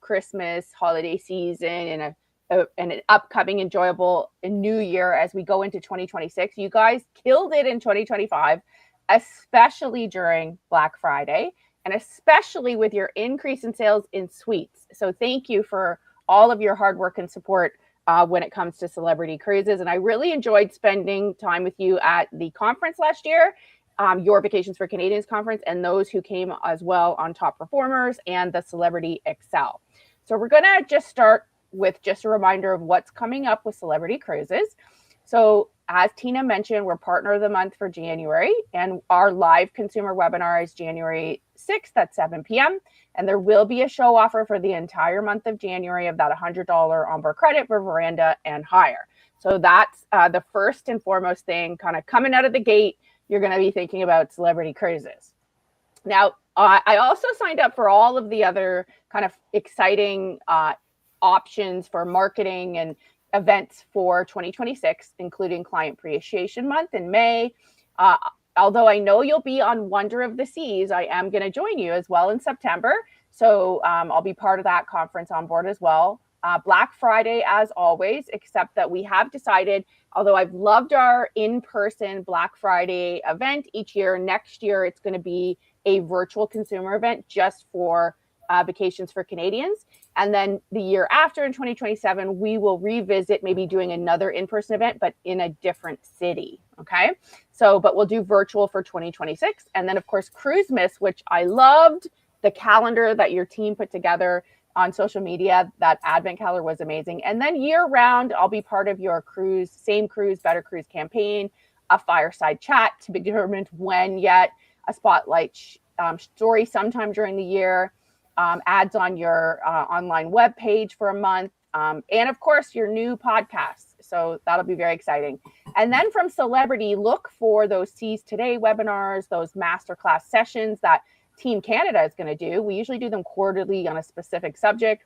Christmas, holiday season, and an upcoming enjoyable new year as we go into 2026. You guys killed it in 2025, especially during Black Friday, and especially with your increase in sales in suites. So thank you for all of your hard work and support when it comes to Celebrity Cruises. And I really enjoyed spending time with you at the conference last year, your Vacations for Canadians conference, and those who came as well on Top Performers and the Celebrity Excel. So we're going to just start with just a reminder of what's coming up with Celebrity Cruises. So as Tina mentioned, we're Partner of the Month for January, and our live consumer webinar is January 6th at 7 p.m. And there will be a show offer for the entire month of January of that $100 onboard credit for Veranda and higher. So that's the first and foremost thing kind of coming out of the gate. You're going to be thinking about Celebrity Cruises. Now, I also signed up for all of the other kind of exciting options for marketing and events for 2026, including Client Appreciation Month in May. Although I know you'll be on Wonder of the Seas, I am going to join you as well in September. So I'll be part of that conference on board as well. Black Friday, as always, except that we have decided, although I've loved our in-person Black Friday event each year, next year it's going to be a virtual consumer event just for Vacations for Canadians. And then the year after in 2027, we will revisit maybe doing another in-person event, but in a different city. Okay. So, but we'll do virtual for 2026. And then of course, Cruise Miss, which I loved the calendar that your team put together on social media. That advent calendar was amazing. And then year round, I'll be part of your cruise, same cruise, better cruise campaign, a fireside chat to be determined when yet, a spotlight story sometime during the year, ads on your online web page for a month, and of course your new podcast. So that'll be very exciting. And then from Celebrity, look for those Seize Today webinars, those masterclass sessions that Team Canada is going to do. We usually do them quarterly on a specific subject.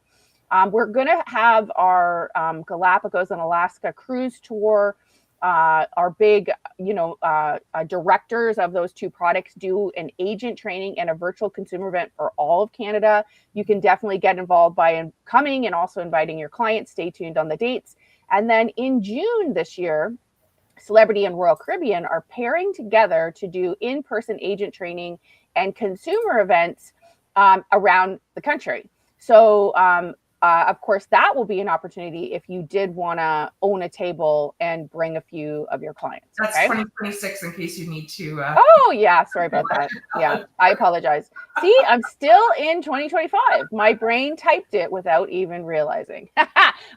We're going to have our Galapagos and Alaska cruise tour. Our big, directors of those two products do an agent training and a virtual consumer event for all of Canada. You can definitely get involved by coming and also inviting your clients. Stay tuned on the dates. And then in June this year, Celebrity and Royal Caribbean are pairing together to do in-person agent training and consumer events around the country. So, of course, that will be an opportunity if you did want to own a table and bring a few of your clients. That's okay? 2026 in case you need to. Oh, yeah. Sorry about that. Yeah, I apologize. See, I'm still in 2025. My brain typed it without even realizing.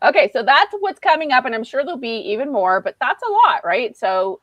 Okay, so that's what's coming up, and I'm sure there'll be even more, but that's a lot, right? So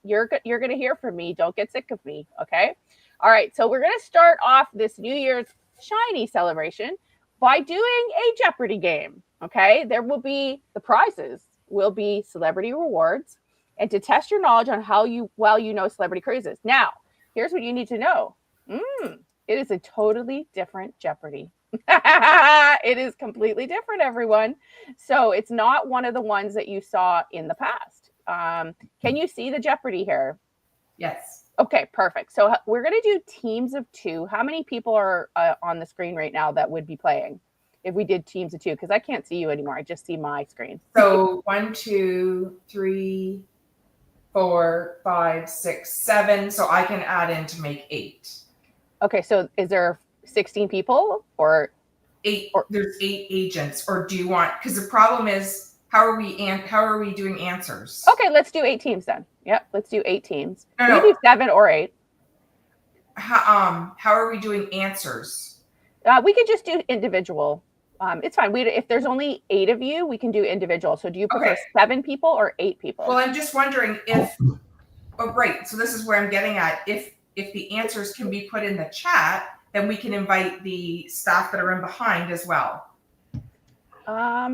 you're going to hear from me. Don't get sick of me, okay? All right, so we're going to start off this New Year's shiny celebration by doing a Jeopardy game, okay? There will be, the prizes will be celebrity rewards, and to test your knowledge on how well you know Celebrity Cruises. Now, here's what you need to know. It is a totally different Jeopardy. It is completely different, everyone. So it's not one of the ones that you saw in the past. Can you see the Jeopardy here? Yes. Okay, perfect. So we're going to do teams of two. How many people are on the screen right now that would be playing if we did teams of two? Because I can't see you anymore. I just see my screen. So 1, 2, 3, 4, 5, 6, 7. So I can add in to make 8. Okay, so is there 16 people or 8? There's 8 agents. Or do you want? Because the problem is, how are we doing answers? Okay, let's do 8 teams then. Yep, let's do 8 teams. No. We can do 7 or 8. How are we doing answers? We could just do individual. It's fine. If there's only 8 of you, we can do individual. So do you prefer 7 people or 8 people? Well, I'm just wondering if. Oh, right. So this is where I'm getting at. If the answers can be put in the chat, then we can invite the staff that are in behind as well. I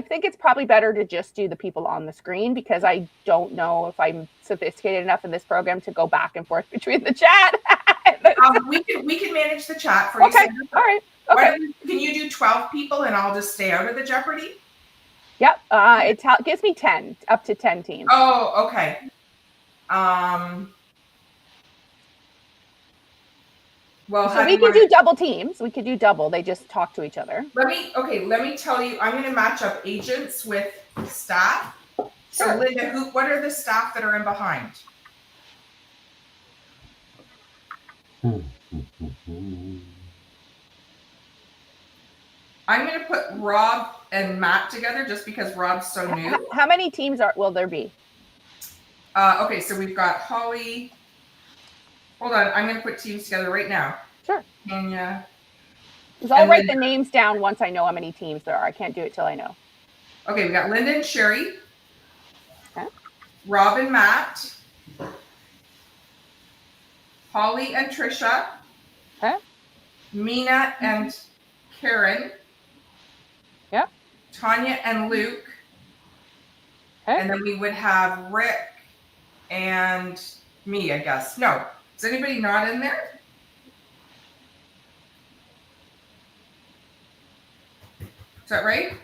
think it's probably better to just do the people on the screen because I don't know if I'm sophisticated enough in this program to go back and forth between the chat. We can manage the chat for you. Okay. All right. Okay. Can you do 12 people and I'll just stay out of the Jeopardy? Yep. It gives me 10, up to 10 teams. Oh, okay. Well, So we can do double teams. We could do double. They just talk to each other. Let me tell you, I'm going to match up agents with staff. So Sure. Linda, what are the staff that are in behind? I'm going to put Rob and Matt together just because Rob's so new. How many teams will there be? Okay, so we've got Holly. Hold on, I'm going to put teams together right now. Sure. Tanya. Because I'll write the names down once I know how many teams there are. I can't do it till I know. Okay, we got Linda and Sherry. Okay. Rob and Matt. Holly and Trisha. Okay. Mina and Karen. Yep. Tanya and Luke. Okay. And then we would have Rick and me, I guess. No. Is anybody not in there? Is that right?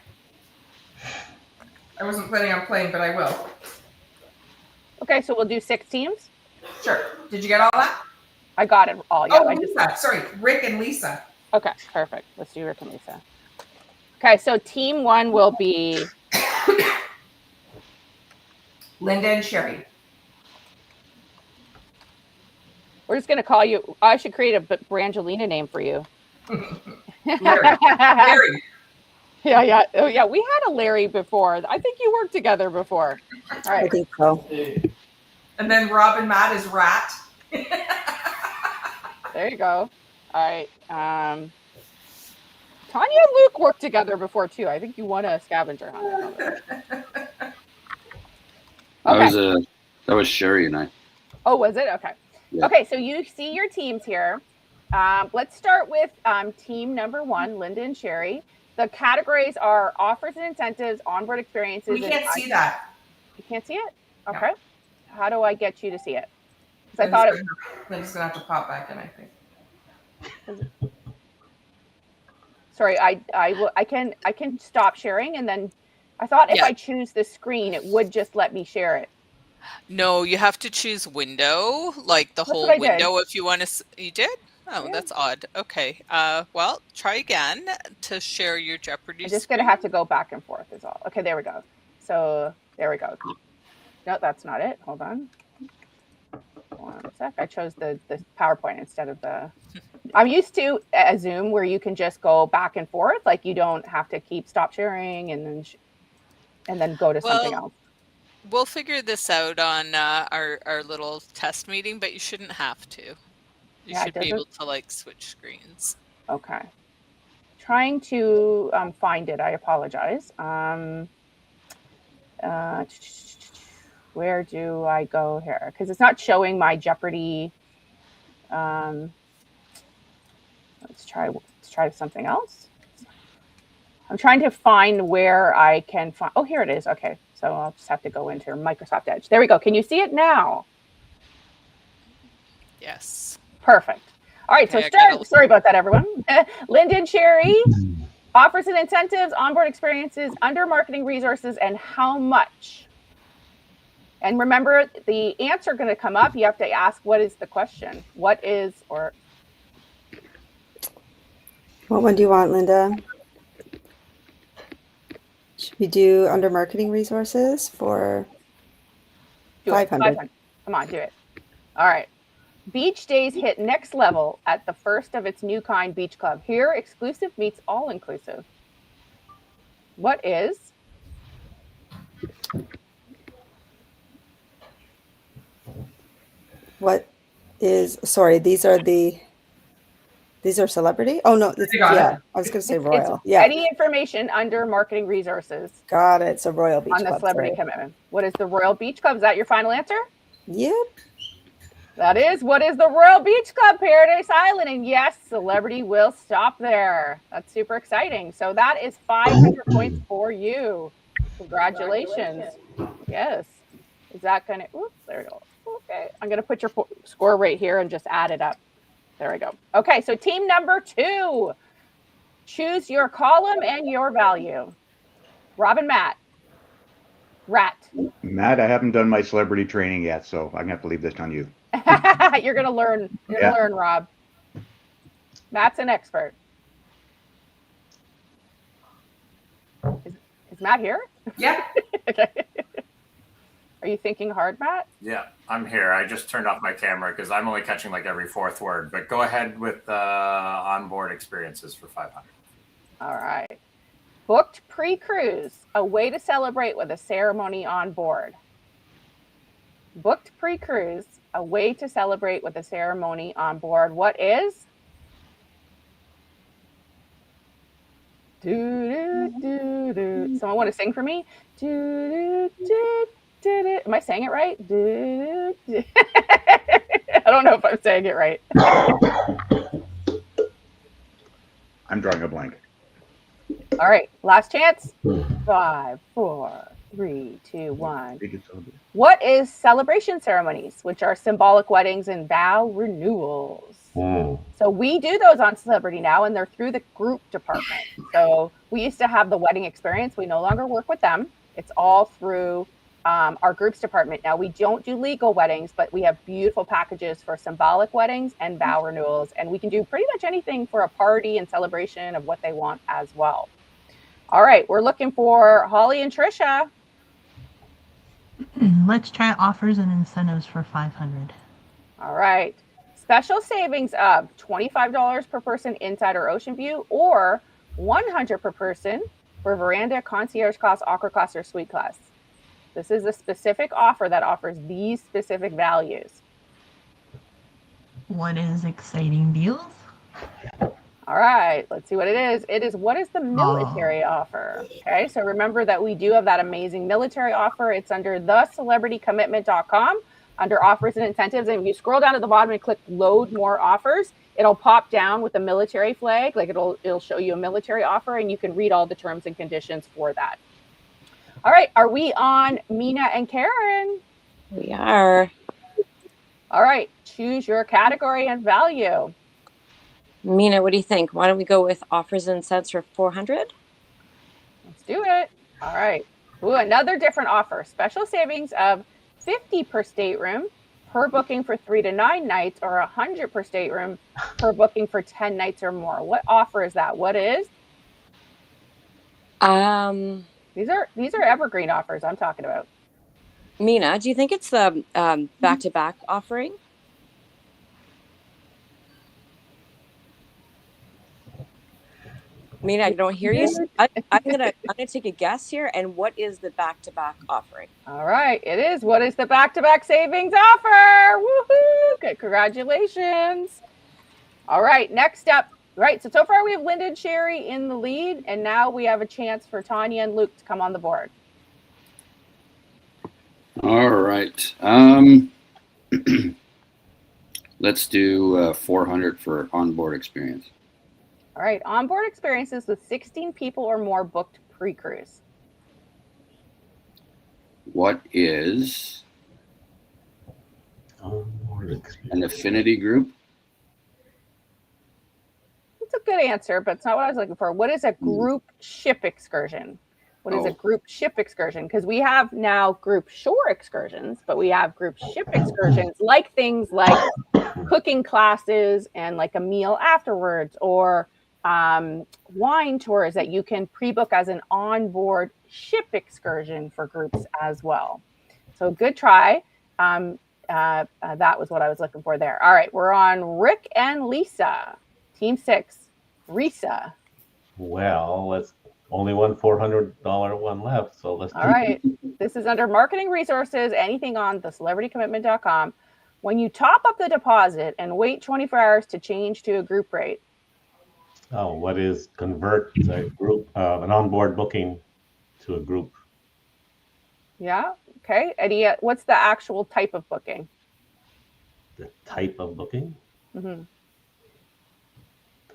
I wasn't planning on playing, but I will. Okay, so we'll do 6 teams? Sure. Did you get all that? I got it all. Yeah. Oh, Lisa. Sorry. Rick and Lisa. Okay, perfect. Let's do Rick and Lisa. Okay, so team 1 will be Linda and Sherry. We're just going to call you. I should create a Brangelina name for you. Larry. Larry. Yeah. Oh, yeah. We had a Larry before. I think you worked together before. All right. I think so. And then Rob and Matt is Rat. There you go. All right. Tanya and Luke worked together before too. I think you won a scavenger hunt. Okay. That was Sherry and I. Oh, was it? Okay. Yeah. Okay, so you see your teams here. Let's start with team number 1, Linda and Sherry. The categories are offers and incentives, onboard experiences. We can't see that. You can't see it? Okay. No. How do I get you to see it? Because I thought I'm just gonna have to pop back in, I think. Sorry, I can stop sharing, and then I thought if I choose the screen, it would just let me share it. No, you have to choose window, like the whole window if you want to. You did? Oh, yeah. That's odd. Okay. Well, try again to share your Jeopardy. I'm just going to have to go back and forth is all. Okay, there we go. So there we go. No, that's not it. Hold on. One sec. I chose the PowerPoint instead of the... I'm used to a Zoom where you can just go back and forth. Like you don't have to keep stop sharing and then go to something else. We'll figure this out on our little test meeting, but you shouldn't have to. You should be able to like switch screens. Okay. Trying to find it. I apologize. Where do I go here? Because it's not showing my Jeopardy. Let's try something else. I'm trying to find where I can find. Oh, here it is. Okay. So I'll just have to go into Microsoft Edge. There we go. Can you see it now? Yes. Perfect. All right. Okay, so sorry about that, everyone. Linda and Sherry, offers and incentives, onboard experiences, under marketing resources, and how much? And remember, the answer going to come up. You have to ask, what is the question? What is, or... What one do you want, Linda? Should we do under marketing resources for 500? Come on, do it. All right. Beach days hit next level at the first of its new kind beach club. Here, exclusive meets all inclusive. What is? What is, sorry, these are celebrity? Oh, no, I was going to say royal. It's any information under marketing resources. Got it. So Royal Beach Club. On the celebrity commitment. What is the Royal Beach Club? Is that your final answer? Yep. That is. What is the Royal Beach Club, Paradise Island? And yes, celebrity will stop there. That's super exciting. So that is 500 points for you. Congratulations. Yes. Is that going to, oops, there we go. Okay. I'm going to put your score right here and just add it up. There we go. Okay, so team number 2. Choose your column and your value. Rob and Matt. Rat. Matt, I haven't done my celebrity training yet, so I'm going to have to leave this on you. You're going to learn. You're going to learn, Rob. Matt's an expert. Is Matt here? Yeah. Okay. Are you thinking hard, Matt? Yeah, I'm here. I just turned off my camera because I'm only catching like every fourth word. But go ahead with onboard experiences for 500. All right. Booked pre-cruise, a way to celebrate with a ceremony on board. Booked pre-cruise, a way to celebrate with a ceremony on board. What is? Do, do, do, do. Someone want to sing for me? Do, do, do, do, do. Am I saying it right? Do, do. I don't know if I'm saying it right. I'm drawing a blank. All right, last chance. 5, 4, 3, 2, 1. What is celebration ceremonies, which are symbolic weddings and vow renewals? So we do those on Celebrity now, and they're through the group department. So we used to have the wedding experience. We no longer work with them. It's all through our groups department. Now, we don't do legal weddings, but we have beautiful packages for symbolic weddings and vow renewals. And we can do pretty much anything for a party and celebration of what they want as well. All right, we're looking for Holly and Trisha. Let's try offers and incentives for 500. All right. Special savings of $25 per person inside or ocean view, or $100 per person for veranda, concierge class, opera class, or suite class. This is a specific offer that offers these specific values. What is exciting deals? All right, let's see what it is. It is, what is the military offer? Okay, so remember that we do have that amazing military offer. It's under thecelebritycommitment.com under offers and incentives. And if you scroll down to the bottom and click load more offers, it'll pop down with the military flag. Like it'll show you a military offer, and you can read all the terms and conditions for that. All right, are we on Mina and Karen? We are. All right, choose your category and value. Mina, what do you think? Why don't we go with offers and incentives for 400? Let's do it. All right. Ooh, another different offer. Special savings of $50 per stateroom per booking for 3 to 9 nights, or $100 per stateroom per booking for 10 nights or more. What offer is that? What is? These are evergreen offers I'm talking about. Mina, do you think it's the back-to-back offering? Mina, I don't hear you. I'm gonna take a guess here. And what is the back-to-back offering? All right, it is. What is the back-to-back savings offer? Woohoo! Good, congratulations. All right, next up. Right, so far we have Linda and Sherry in the lead, and now we have a chance for Tanya and Luke to come on the board. All right. Let's do 400 for onboard experience. All right, onboard experiences with 16 people or more booked pre-cruise. What is an affinity group? It's a good answer, but it's not what I was looking for. What is a group ship excursion? What is a group ship excursion? Because we have now group shore excursions, but we have group ship excursions, like things like cooking classes and like a meal afterwards, or wine tours that you can pre-book as an onboard ship excursion for groups as well. So good try. That was what I was looking for there. All right, we're on Rick and Lisa. Team 6, Risa. Well, let's only one $400 one left, so let's. All right, this is under marketing resources. Anything on thecelebritycommitment.com. When you top up the deposit and wait 24 hours to change to a group rate. Oh, what is convert a group, an onboard booking to a group? Yeah. Okay. Eddie, what's the actual type of booking? The type of booking? Mm-hmm.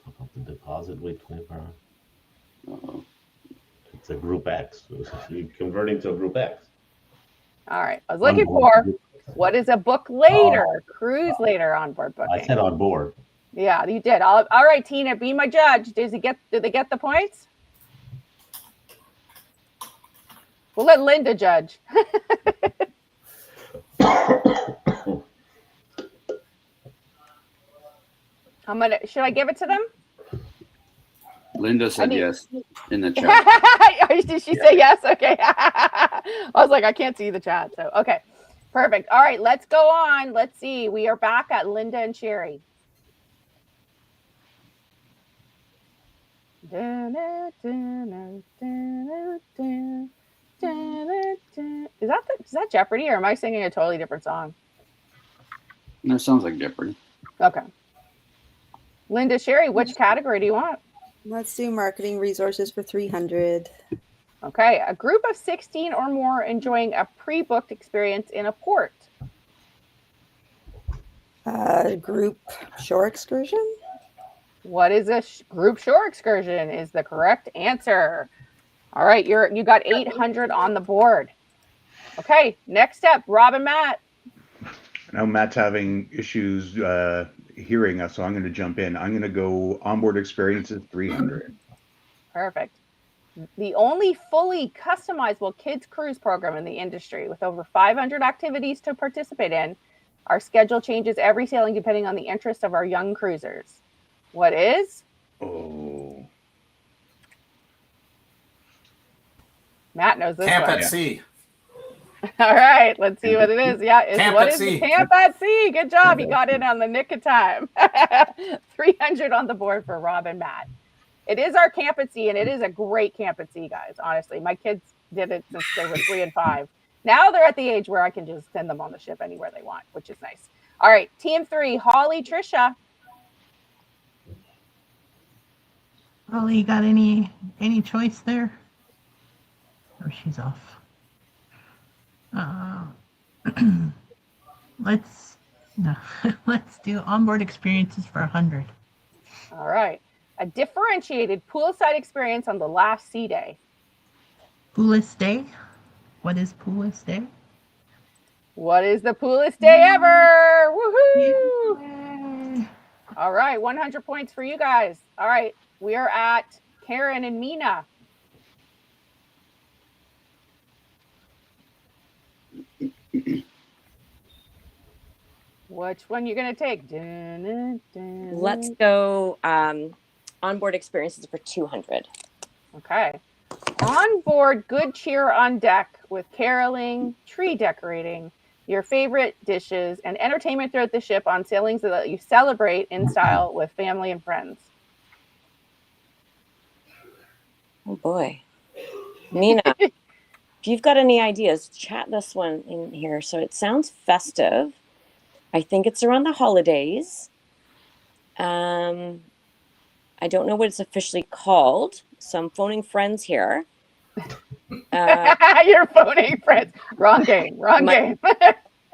Top up the deposit, wait 24 hours. It's a group X. So you're converting to a group X. All right. I was looking for what is a book later, cruise later onboard booking. I said on board. Yeah, you did. All right, Tina, be my judge. Did they get the points? We'll let Linda judge. Should I give it to them? Linda said yes in the chat. Did she say yes? Okay. I was like, I can't see the chat. So, okay. Perfect. All right, let's go on. Let's see. We are back at Linda and Sherry. Is that Jeopardy, or am I singing a totally different song? That sounds like Jeopardy. Okay. Linda, Sherry, which category do you want? Let's do marketing resources for 300. Okay. A group of 16 or more enjoying a pre-booked experience in a port. Group shore excursion. What is a group shore excursion is the correct answer. All right, you got 800 on the board. Okay, next step, Rob and Matt. I know Matt's having issues hearing us, so I'm going to jump in. I'm going to go onboard experiences 300. Perfect. The only fully customizable kids cruise program in the industry with over 500 activities to participate in. Our schedule changes every sailing depending on the interests of our young cruisers. What is? Oh. Matt knows this Camp one. at Sea. All right, let's see what it is. Yeah, Camp what at is Sea. Camp at Sea? Good job. You got in on the nick of time. 300 on the board for Rob and Matt. It is our Camp at Sea, and it is a great Camp at Sea, guys. Honestly, my kids did it since they were 3 and 5. Now they're at the age where I can just send them on the ship anywhere they want, which is nice. All right, team 3, Holly, Trisha. Holly, you got any choice there? Or she's off. Let's do onboard experiences for 100. All right. A differentiated poolside experience on the last sea day. Poolest day? What is poolest day? What is the poolest day ever? Woohoo! Yay. All right, 100 points for you guys. All right, we are at Karen and Mina. Which one you gonna take? Let's go onboard experiences for 200. Okay. On board, good cheer on deck with caroling, tree decorating, your favorite dishes, and entertainment throughout the ship on sailings so that you celebrate in style with family and friends. Oh boy. Mina, if you've got any ideas, chat this one in here. So it sounds festive. I think it's around the holidays. I don't know what it's officially called, so I'm phoning friends here. You're phoning friends. Wrong game. Wrong game.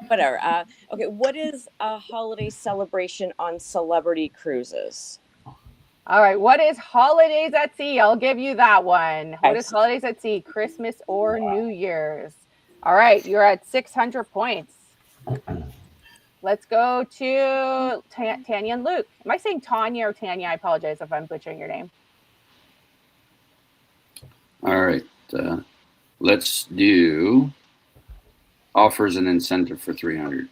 Whatever. Okay, what is a holiday celebration on celebrity cruises? All right, what is holidays at sea? I'll give you that one. What is holidays at sea? Christmas or New Year's? All right, you're at 600 points. Let's go to Tanya and Luke. Am I saying Tanya or Tanya? I apologize if I'm butchering your name. All right. Let's do offers and incentive for 300.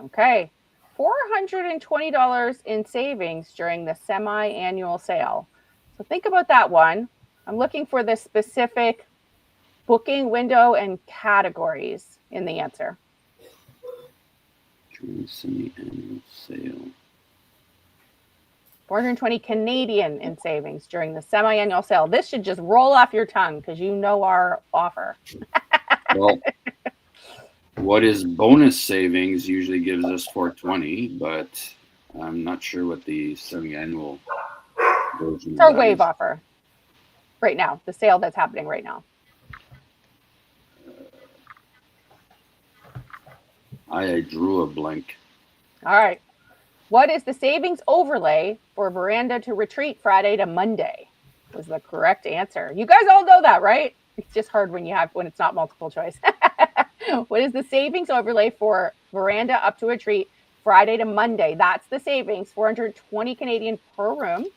Okay. $420 in savings during the semi-annual sale. So think about that one. I'm looking for the specific booking window and categories in the answer. During semi-annual sale. 420 Canadian in savings during the semi-annual sale. This should just roll off your tongue because you know our offer. Well, what is bonus savings usually gives us 420, but I'm not sure what the semi-annual version It's our of that wave is. offer right now, the sale that's happening right now. I drew a blank. All right. What is the savings overlay for veranda to retreat Friday to Monday? Was the correct answer. You guys all know that, right? It's just hard when it's not multiple choice. What is the savings overlay for veranda up to retreat Friday to Monday? That's the savings, 420 Canadian per room.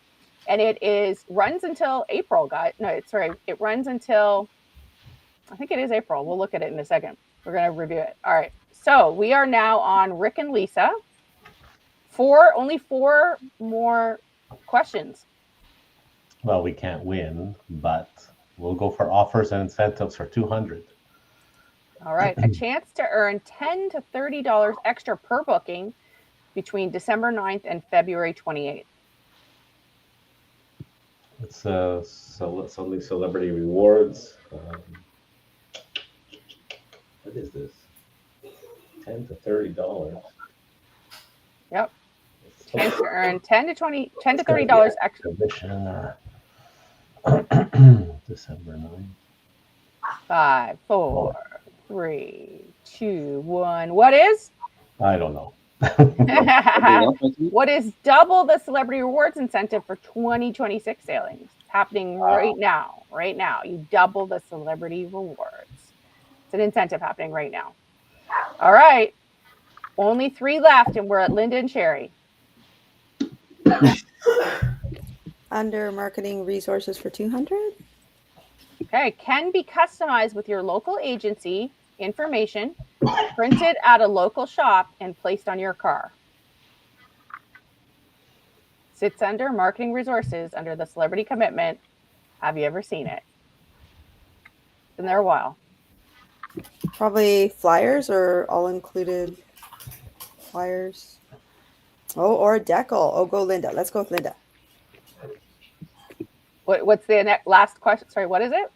And it runs until April, guys. No, it runs until, I think it is April. We'll look at it in a second. We're going to review it. All right. So we are now on Rick and Lisa. only 4 more questions. Well, we can't win, but we'll go for offers and incentives for 200. All right, a chance to earn $10 to $30 extra per booking between December 9th and February 28th. It's something celebrity rewards. What is this? $10 to $30. Yep. Chance to earn $10 to $30 extra. December 9th. 5, 4, 3, 2, 1. What is? I don't know. What is double the celebrity rewards incentive for 2026 sailings? It's happening right now. Right now. You double the celebrity rewards. It's an incentive happening right now. All right. Only 3 left, and we're at Linda and Sherry. Under marketing resources for 200. Okay. Can be customized with your local agency information, printed at a local shop, and placed on your car. Sits under marketing resources under the celebrity commitment. Have you ever seen it? Been there a while. Probably flyers or all included flyers. Oh, or a decal. Oh, go Linda. Let's go with Linda. What's the last question? Sorry, what is it?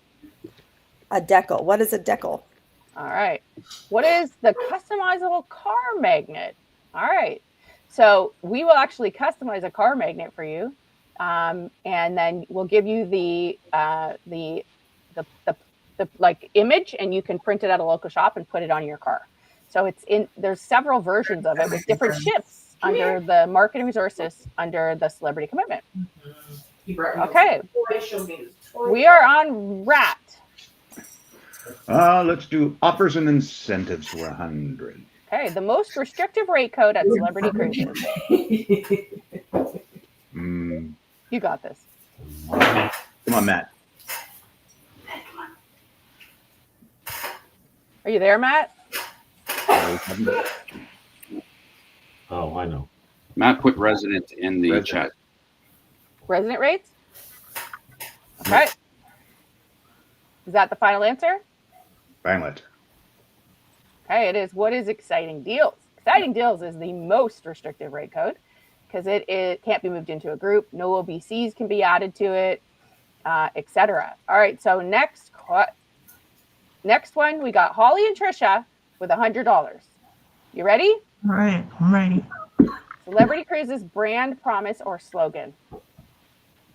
A decal. What is a decal? All right. What is the customizable car magnet? All right. So we will actually customize a car magnet for you, and then we'll give you the like image, and you can print it at a local shop and put it on your car. So there's several versions of it with different ships under the marketing resources under the celebrity commitment. Okay. We are on Rat. Let's do offers and incentives for 100. Okay, the most restrictive rate code at Celebrity Cruises. You got this. Come on, Matt. Are you there, Matt? Oh, I know. Matt put resident in the chat. Resident rates? Okay. Is that the final answer? Violet. Okay, it is. What is exciting deals? Exciting deals is the most restrictive rate code because it can't be moved into a group. No OBCs can be added to it, etc. All right, so next one, we got Holly and Trisha with $100. You ready? All right, I'm ready. Celebrity Cruises brand promise or slogan.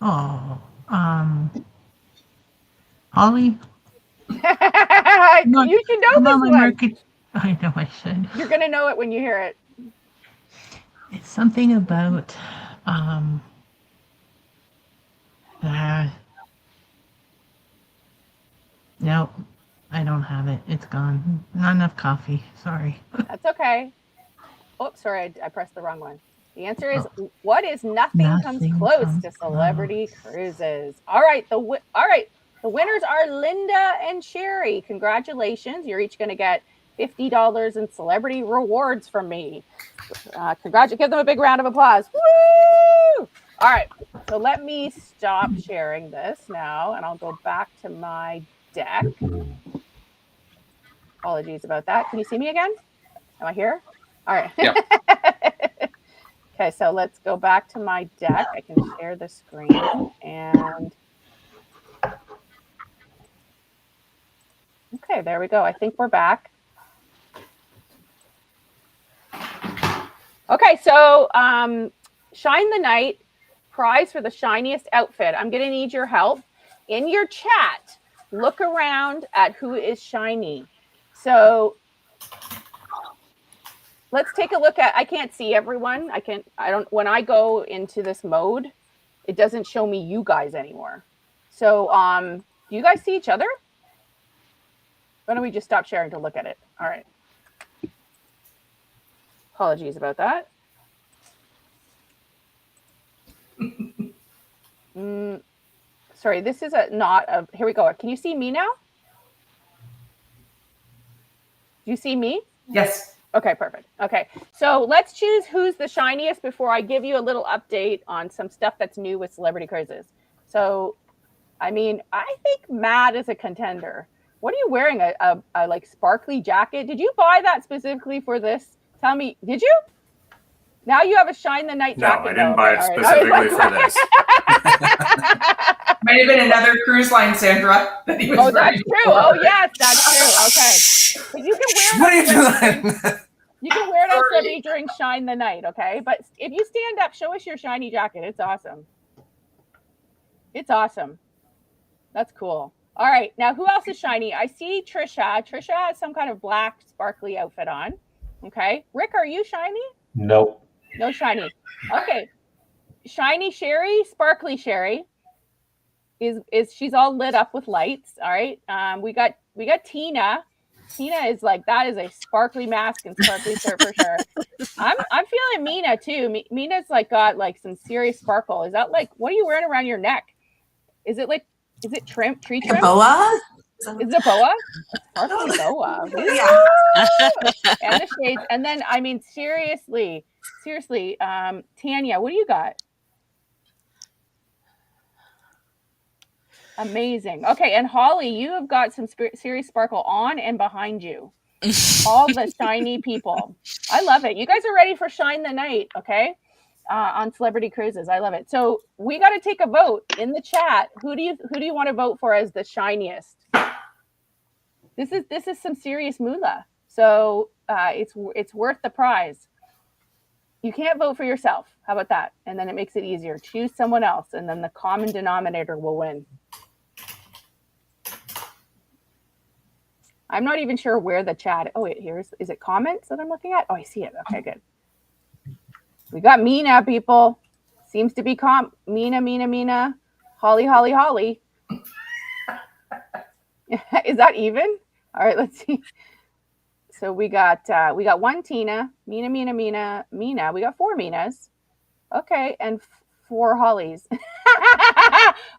Oh, Holly. You should know this one. I know I should. You're gonna know it when you hear it. It's something about no, I don't have it. It's gone. Not enough coffee. Sorry. That's okay. Oops, sorry, I pressed the wrong one. The answer is what is nothing comes close to Celebrity Cruises. All right, the winners are Linda and Sherry. Congratulations. You're each going to get $50 in celebrity rewards from me. Give them a big round of applause. Woo! All right, so let me stop sharing this now, and I'll go back to my deck. Apologies about that. Can you see me again? Am I here? All right. Yep. Okay, so let's go back to my deck. I can share the screen and okay, there we go. I think we're back. Okay, so Shine the Night prize for the shiniest outfit. I'm going to need your help. In your chat, look around at who is shiny. So let's take a look at, I can't see everyone. When I go into this mode, it doesn't show me you guys anymore. So do you guys see each other? Why don't we just stop sharing to look at it? All right. Apologies about that. Sorry, this is here we go. Can you see me now? Do you see me? Yes. Okay, perfect. Okay, so let's choose who's the shiniest before I give you a little update on some stuff that's new with Celebrity Cruises. So, I mean, I think Matt is a contender. What are you wearing? A like sparkly jacket? Did you buy that specifically for this? Tell me, did you? Now you have a shine the night jacket. No, I didn't buy it specifically for this. Might have been another cruise line, Sandra. That he was Oh, that's true. Oh, yes, that's true. Okay. But you can wear it. What are you doing? You can wear it on Celebrity during Shine the Night, okay? But if you stand up, show us your shiny jacket. It's awesome. It's awesome. That's cool. All right. Now, who else is shiny? I see Trisha. Trisha has some kind of black sparkly outfit on. Okay. Rick, are you shiny? Nope. No shiny. Okay. Shiny Sherry, sparkly Sherry is she's all lit up with lights. All right. We got Tina. Tina is like, that is a sparkly mask and sparkly shirt for sure. I'm feeling Mina too. Mina's like got like some serious sparkle. Is that like, what are you wearing around your neck? Is it tree trim? A boa? Is it a boa? Sparkly boa. Yeah. And the shades. And then, I mean, seriously, Tanya, what do you got? Amazing. Okay, and Holly, you have got some serious sparkle on and behind you. All the shiny people. I love it. You guys are ready for Shine the Night, okay? On Celebrity Cruises. I love it. So we got to take a vote in the chat. Who do you want to vote for as the shiniest? This is some serious moolah. So it's worth the prize. You can't vote for yourself. How about that? And then it makes it easier. Choose someone else, and then the common denominator will win. I'm not even sure where the chat. Oh, wait, is it comments that I'm looking at? Oh, I see it. Okay, good. We got Mina, people. Seems to be Mina. Holly. Is that even? All right, let's see. So we got one Tina, Mina. We got 4 Minas. Okay, and 4 Hollies.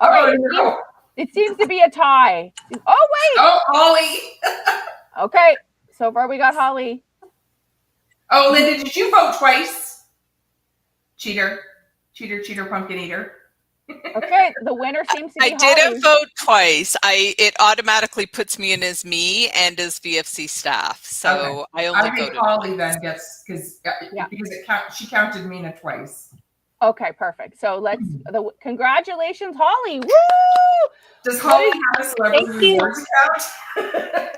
All right. No. It seems to be a tie. Oh, wait. Oh, Holly. Okay. So far we got Holly. Oh, Linda, did you vote twice? Cheater, pumpkin eater. Okay, the winner seems to be I didn't vote twice. It automatically puts me in as me and as VFC staff. So Okay. I only think voted Holly once. then gets because she counted Mina twice. Okay, perfect. So congratulations, Holly. Woo! Does Holly have a celebrity rewards account?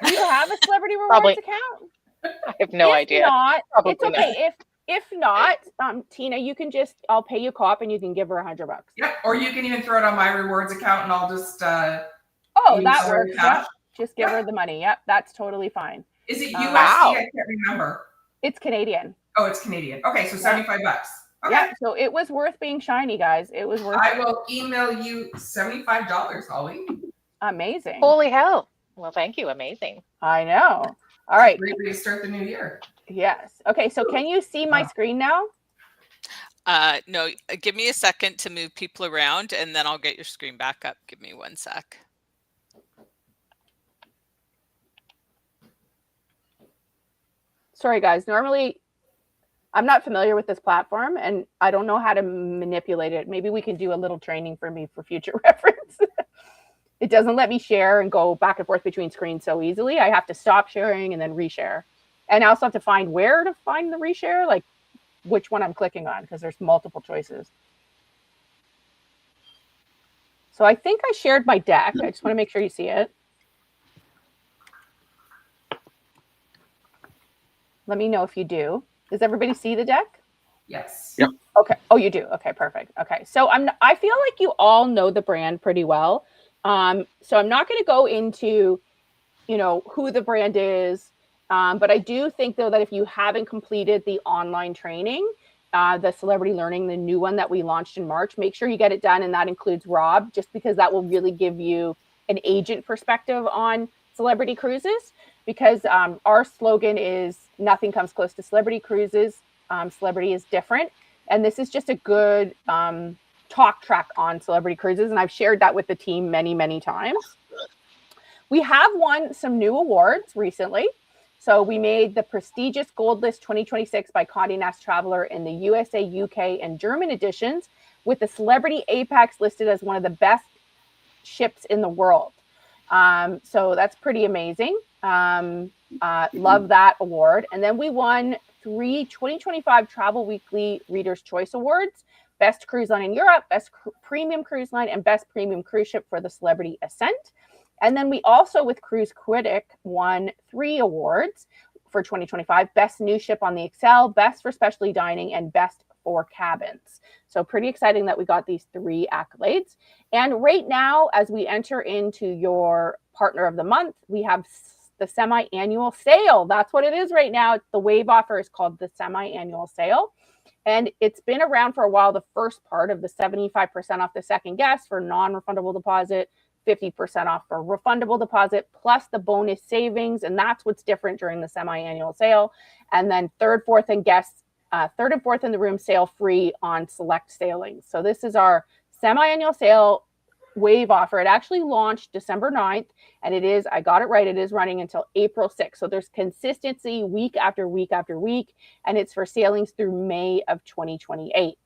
Do you have a celebrity rewards account? I have no idea. Not, Probably it's okay. If not, Tina, I'll pay you co-op and you can give her $100. Yep. Or you can even throw it on my rewards account and I'll just that works. Yep. Just give her the money. Yep, that's totally fine. Is it USD? I can't remember. It's Canadian. Oh, it's Canadian. Okay, so $75. Okay. Yeah, so it was worth being shiny, guys. It was worth I will email you $75, Holly. Amazing. Holy hell. Well, thank you. Amazing. I know. All right. Great way to start the new year. Yes. Okay, so can you see my screen now? No, give me a second to move people around and then I'll get your screen back up. Give me 1 sec. Sorry, guys. Normally, I'm not familiar with this platform and I don't know how to manipulate it. Maybe we can do a little training for me for future reference. It doesn't let me share and go back and forth between screens so easily. I have to stop sharing and then reshare. And I also have to find where to find the reshare, like which one I'm clicking on, because there's multiple choices. So I think I shared my deck. I just want to make sure you see it. Let me know if you do. Does everybody see the deck? Yes. Yep. Okay. Oh, you do. Okay, perfect. Okay. So I feel like you all know the brand pretty well. So I'm not going to go into, who the brand is. But I do think, though, that if you haven't completed the online training, the Celebrity Learning, the new one that we launched in March, make sure you get it done. And that includes Rob, just because that will really give you an agent perspective on Celebrity Cruises. Because our slogan is nothing comes close to Celebrity Cruises. Celebrity is different. And this is just a good talk track on Celebrity Cruises. And I've shared that with the team many, many times. We have won some new awards recently. So we made the prestigious Gold List 2026 by Condé Nast Traveler in the USA, UK, and German editions, with the Celebrity Apex listed as one of the best ships in the world. So that's pretty amazing. Love that award. And then we won 3 2025 Travel Weekly Reader's Choice Awards: Best Cruise Line in Europe, Best Premium Cruise Line, and Best Premium Cruise Ship for the Celebrity Ascent. And then we also, with Cruise Critic, won 3 awards for 2025: Best New Ship on the Excel, Best for Specialty Dining, and Best for Cabins. So pretty exciting that we got these 3 accolades. And right now, as we enter into your Partner of the Month, we have the semi-annual sale. That's what it is right now. The wave offer is called the semi-annual sale. And it's been around for a while. The first part of the 75% off the second guest for non-refundable deposit, 50% off for refundable deposit, plus the bonus savings. And that's what's different during the semi-annual sale. And then third, fourth, and fourth in the room sale free on select sailings. So this is our semi-annual sale wave offer. It actually launched December 9th, and it is, I got it right, it is running until April 6th. So there's consistency week after week after week, and it's for sailings through May of 2028.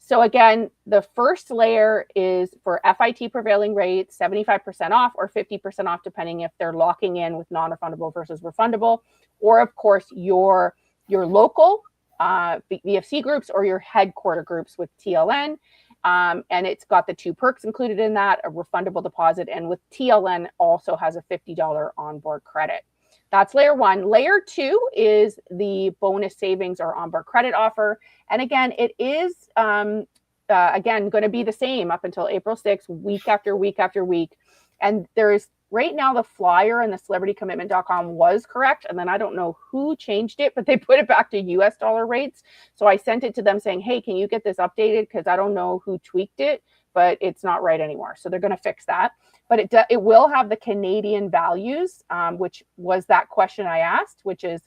So again, the first layer is for FIT prevailing rates, 75% off or 50% off, depending if they're locking in with non-refundable versus refundable, or of course your local VFC groups or your headquarter groups with TLN. And it's got the 2 perks included in that, a refundable deposit, and with TLN also has a $50 onboard credit. That's layer 1. Layer 2 is the bonus savings or onboard credit offer. And again, it is, again, going to be the same up until April 6th, week after week after week. And there's right now the flyer and the celebritycommitment.com was correct. And then I don't know who changed it, but they put it back to US dollar rates. So I sent it to them saying, hey, can you get this updated? Because I don't know who tweaked it, but it's not right anymore. So they're going to fix that. But it will have the Canadian values, which was that question I asked, which is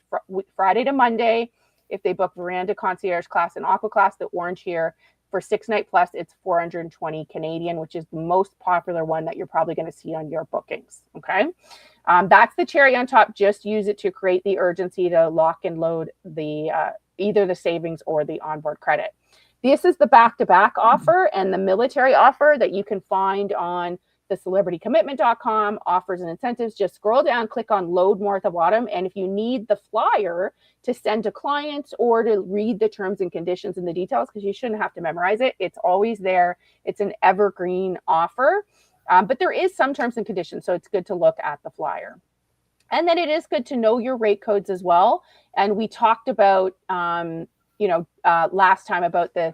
Friday to Monday. If they book Veranda Concierge class and Aqua class, the orange here, for 6-night plus, it's 420 Canadian, which is the most popular one that you're probably going to see on your bookings. Okay. That's the cherry on top. Just use it to create the urgency to lock and load the either the savings or the onboard credit. This is the back-to-back offer and the military offer that you can find on the celebritycommitment.com, offers and incentives. Just scroll down, click on load more at the bottom. And if you need the flyer to send to clients or to read the terms and conditions and the details, because you shouldn't have to memorize it, it's always there. It's an evergreen offer, but there is some terms and conditions. So it's good to look at the flyer. And then it is good to know your rate codes as well. And we talked about, last time about the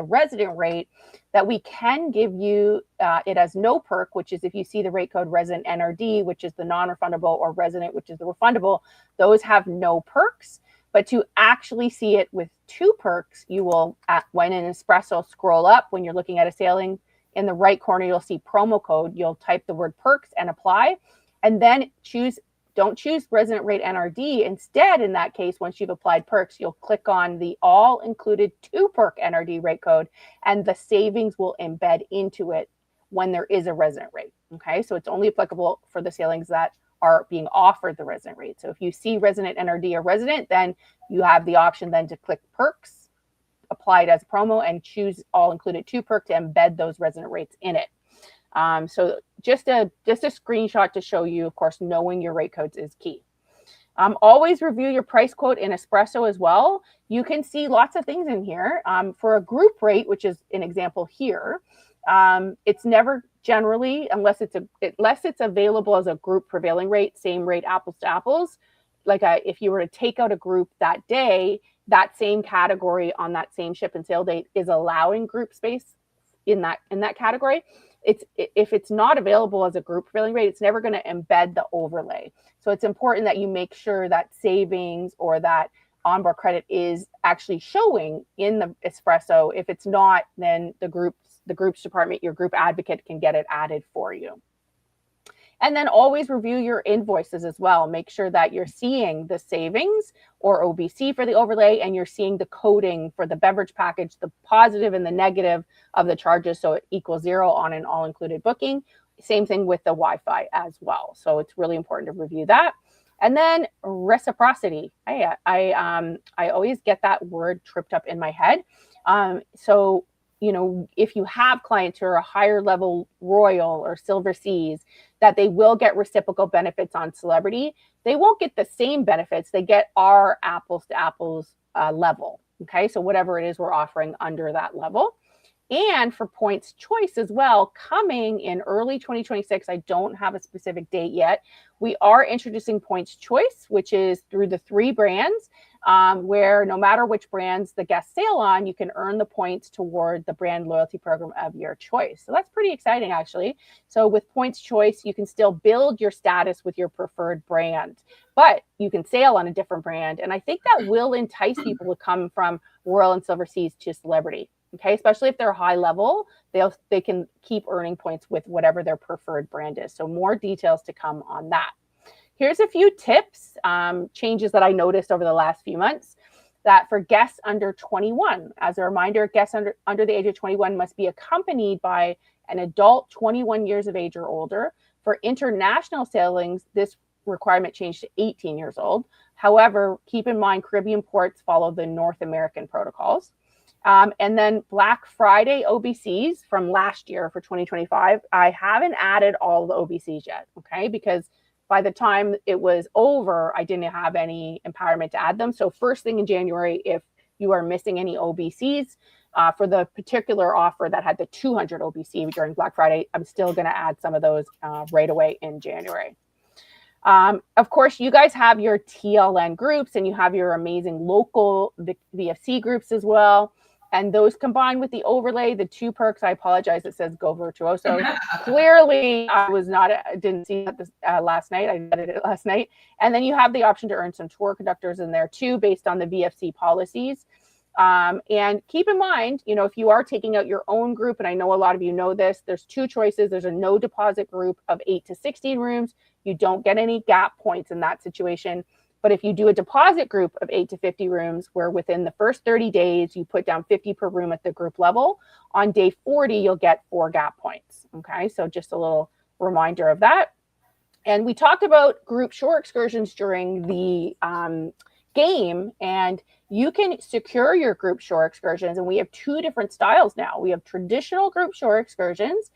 resident rate, that we can give you it as no perk, which is if you see the rate code resident NRD, which is the non-refundable, or resident, which is the refundable, those have no perks. But to actually see it with 2 perks, you will, when in Espresso, scroll up when you're looking at a sailing. In the right corner, you'll see promo code. You'll type the word perks and apply, and then don't choose resident rate NRD. Instead, in that case, once you've applied perks, you'll click on the all included 2 perk NRD rate code, and the savings will embed into it when there is a resident rate. Okay, so it's only applicable for the sailings that are being offered the resident rate. So if you see resident NRD or resident, then you have the option then to click perks, apply it as a promo, and choose all included 2 perk to embed those resident rates in it. So just a screenshot to show you, of course, knowing your rate codes is key. Always review your price quote in Espresso as well. You can see lots of things in here. For a group rate, which is an example here, it's never generally, unless it's available as a group prevailing rate, same rate, apples to apples. Like if you were to take out a group that day, that same category on that same ship and sail date is allowing group space in that category. If it's not available as a group prevailing rate, it's never going to embed the overlay. So it's important that you make sure that savings or that onboard credit is actually showing in the Espresso. If it's not, then the groups department, your group advocate, can get it added for you. And then always review your invoices as well. Make sure that you're seeing the savings or OBC for the overlay, and you're seeing the coding for the beverage package, the positive and the negative of the charges, so it equals 0 on an all-included booking. Same thing with the Wi-Fi as well. So it's really important to review that. And then reciprocity. I always get that word tripped up in my head. So, you know, if you have clients who are a higher level royal or silver Cs, that they will get reciprocal benefits on celebrity. They won't get the same benefits. They get our apples to apples level. Okay, so whatever it is we're offering under that level. And for points choice as well, coming in early 2026, I don't have a specific date yet. We are introducing points choice, which is through the 3 brands, where no matter which brands the guests sail on, you can earn the points toward the brand loyalty program of your choice. So that's pretty exciting, actually. So with points choice, you can still build your status with your preferred brand, but you can sail on a different brand. And I think that will entice people to come from Royal and Silver Seas to Celebrity. Okay, especially if they're high level, they can keep earning points with whatever their preferred brand is. So more details to come on that. Here's a few tips, changes that I noticed over the last few months. That for guests under 21, as a reminder, guests under the age of 21 must be accompanied by an adult 21 years of age or older. For international sailings, this requirement changed to 18 years old. However, keep in mind Caribbean ports follow the North American protocols. And then Black Friday OBCs from last year for 2025, I haven't added all the OBCs yet, okay? Because by the time it was over, I didn't have any empowerment to add them. So first thing in January, if you are missing any OBCs for the particular offer that had the 200 OBC during Black Friday, I'm still going to add some of those right away in January. Of course, you guys have your TLN groups and you have your amazing local VFC groups as well. And those combined with the overlay, the 2 perks, I apologize, it says Go Virtuoso. Clearly, didn't see that last night. I did it last night. And then you have the option to earn some tour conductors in there too, based on the VFC policies. And keep in mind, you know, if you are taking out your own group, and I know a lot of you know this, there's 2 choices. There's a no deposit group of 8 to 16 rooms. You don't get any gap points in that situation. But if you do a deposit group of 8 to 50 rooms, where within the first 30 days, you put down 50 per room at the group level, on day 40, you'll get 4 gap points. Okay, so just a little reminder of that. And we talked about group shore excursions during the game, and you can secure your group shore excursions. And we have 2 different styles now. We have traditional group shore excursions,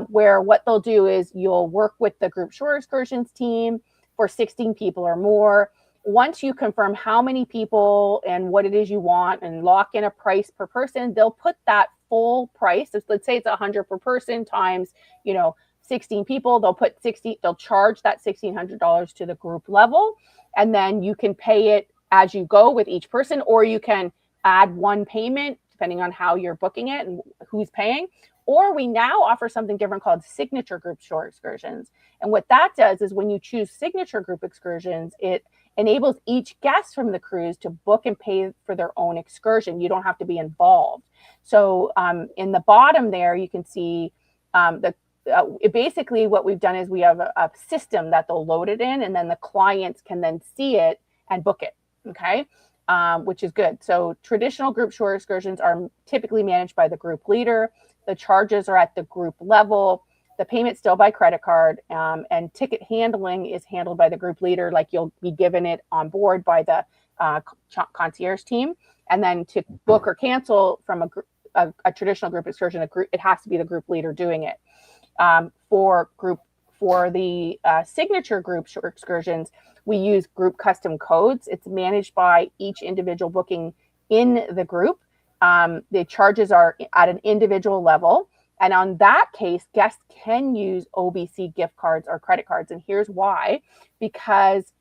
where what they'll do is you'll work with the group shore excursions team for 16 people or more. Once you confirm how many people and what it is you want and lock in a price per person, they'll put that full price. So let's say it's 100 per person times, you know, 16 people. They'll charge that $1,600 to the group level, and then you can pay it as you go with each person, or you can add one payment depending on how you're booking it and who's paying. Or we now offer something different called signature group shore excursions. And what that does is when you choose signature group excursions, it enables each guest from the cruise to book and pay for their own excursion. You don't have to be involved. So in the bottom there, you can see basically what we've done is we have a system that they'll load it in, and then the clients can then see it and book it. Okay. Which is good. So traditional group shore excursions are typically managed by the group leader. The charges are at the group level. The payment's still by credit card, and ticket handling is handled by the group leader. Like you'll be given it on board by the concierge team. And then to book or cancel from a traditional group excursion, it has to be the group leader doing it. For the signature group shore excursions, we use group custom codes. It's managed by each individual booking in the group. The charges are at an individual level. And on that case, guests can use OBC gift cards or credit cards. And here's why: because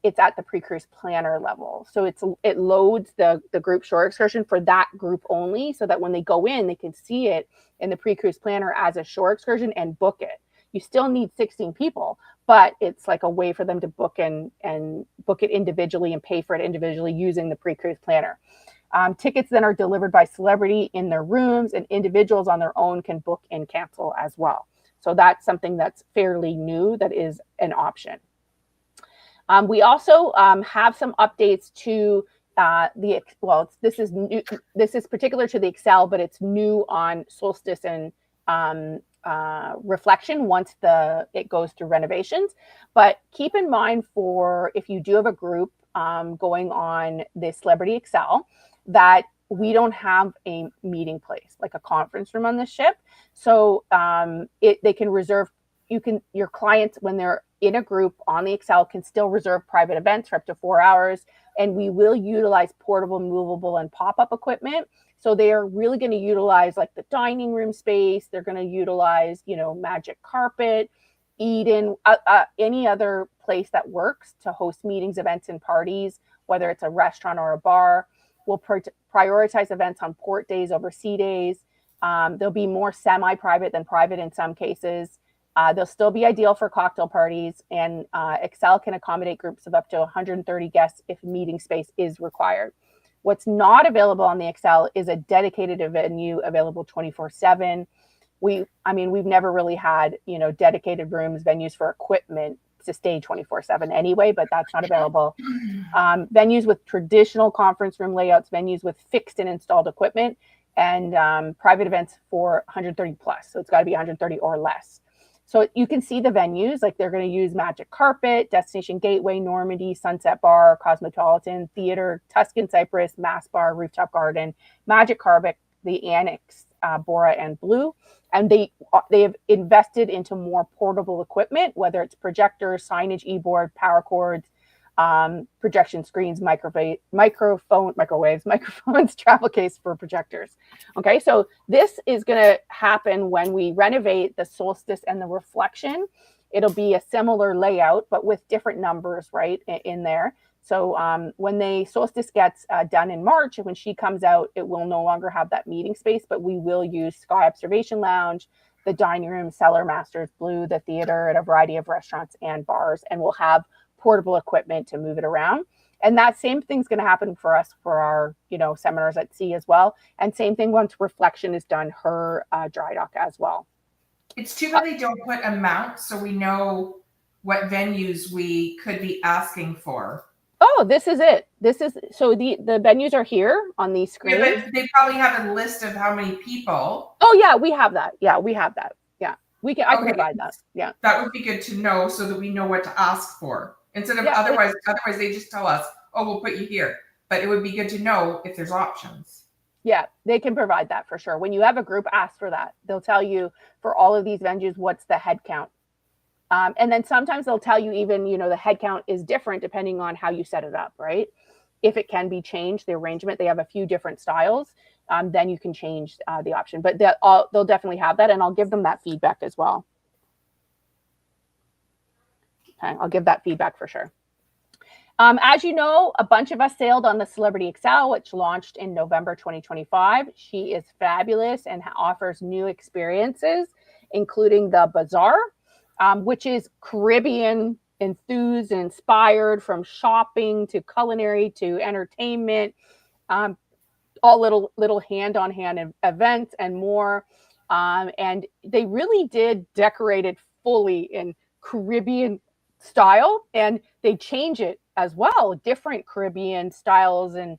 it's at the pre-cruise planner level. So it loads the group shore excursion for that group only, so that when they go in, they can see it in the pre-cruise planner as a shore excursion and book it. You still need 16 people, but it's like a way for them to book and book it individually and pay for it individually using the pre-cruise planner. Tickets then are delivered by celebrity in their rooms, and individuals on their own can book and cancel as well. So that's something that's fairly new that is an option. We also have some updates to this is new. This is particular to the Excel, but it's new on Solstice and reflection once it goes through renovations. But keep in mind, for if you do have a group going on the Celebrity Excel, that we don't have a meeting place like a conference room on the ship. So they can reserve. Your clients, when they're in a group on the Excel, can still reserve private events for up to 4 hours. And we will utilize portable, movable, and pop-up equipment. So they are really going to utilize like the dining room space. They're going to utilize, magic carpet, Eden, any other place that works to host meetings, events, and parties, whether it's a restaurant or a bar. We'll prioritize events on port days over sea days. They'll be more semi-private than private in some cases. They'll still be ideal for cocktail parties, and Excel can accommodate groups of up to 130 guests if meeting space is required. What's not available on the Excel is a dedicated venue available 24/7. We've never really had, dedicated rooms, venues for equipment to stay 24/7 anyway, but that's not available. Venues with traditional conference room layouts, venues with fixed and installed equipment, and private events for 130 plus. So it's got to be 130 or less. So you can see the venues, like they're going to use Magic Carpet, Destination Gateway, Normandy, Sunset Bar, Cosmopolitan, Theater, Tuscan Cypress, Mass Bar, Rooftop Garden, Magic Carpet, the Annex, Bora, and Blue. And they have invested into more portable equipment, whether it's projectors, signage, e-board, power cords, projection screens, microwaves, travel case for projectors. Okay, so this is going to happen when we renovate the Solstice and the Reflection. It'll be a similar layout, but with different numbers, right, in there. So when the Solstice gets done in March, when she comes out, it will no longer have that meeting space, but we will use Sky Observation Lounge, the dining room, Cellar Masters, Blue, the theater, and a variety of restaurants and bars, and we'll have portable equipment to move it around. And that same thing's going to happen for us for our, seminars at sea as well. And same thing once Reflection is done, her dry dock as well. It's too bad they don't put amounts so we know what venues we could be asking for. Oh, this is it. So the venues are here on these screens. Yeah, but they probably have a list of how many people. Oh yeah, we have that. Yeah, we have that. Yeah, I can provide that. Yeah, that would be good to know so that we know what to ask for. Instead of otherwise they just tell us, oh, we'll put you here. But it would be good to know if there's options. Yeah, they can provide that for sure. When you have a group, ask for that. They'll tell you for all of these venues, what's the head count. And then sometimes they'll tell you even, the head count is different depending on how you set it up, right? If it can be changed, the arrangement, they have a few different styles, then you can change the option. But they'll definitely have that, and I'll give them that feedback as well. Okay, I'll give that feedback for sure. As you know, a bunch of us sailed on the Celebrity Excel, which launched in November 2025. She is fabulous and offers new experiences, including the Bazaar, which is Caribbean enthused and inspired, from shopping to culinary to entertainment, all little hand-on-hand events and more. And they really did decorate it fully in Caribbean style, and they change it as well, different Caribbean styles and